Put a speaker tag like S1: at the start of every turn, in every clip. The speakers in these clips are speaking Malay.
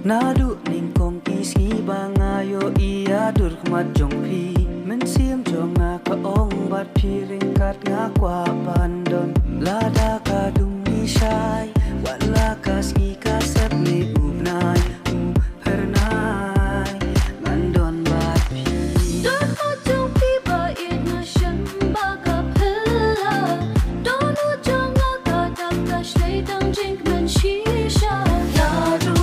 S1: Nadu ningkong isi bangayo iya dur kmat jong pi men siam jonga ka ong bat pi ringkat ngakwa bandon lada ka dumi shai wala kaski kasep ni ubnai pernai mandon bat pi
S2: dur kmat jong pi ba ina shan ba ka phela donu jonga ka dap ka shlei dang jing man shisha nadu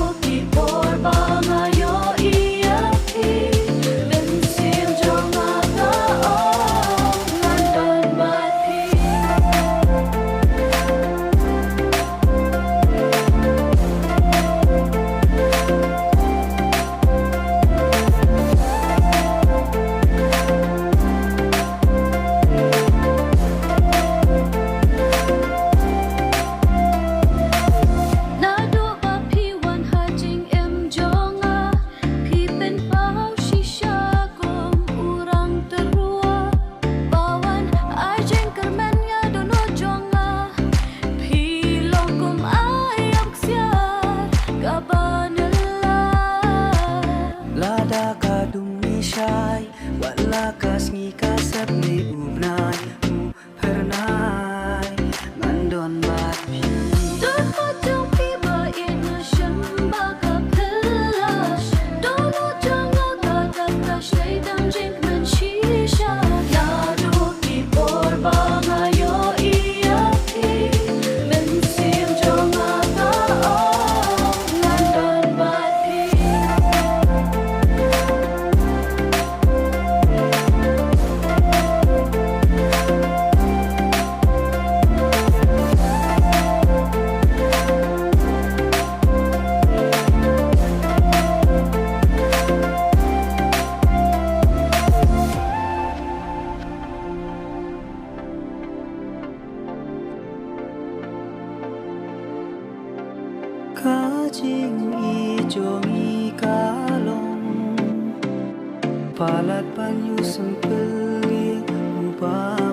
S1: wala kasngi kasep ni ubnai pernai mandon bat pi
S2: dur kmat jong pi ba ina shan ba ka phela donu jonga ka dap ka shlei dang jing man shisha nadu ki por ba ngayo iya pi men sim jonga ka mandon bat pi
S1: Kajing ijong ikalong palat panyu sempeling ubah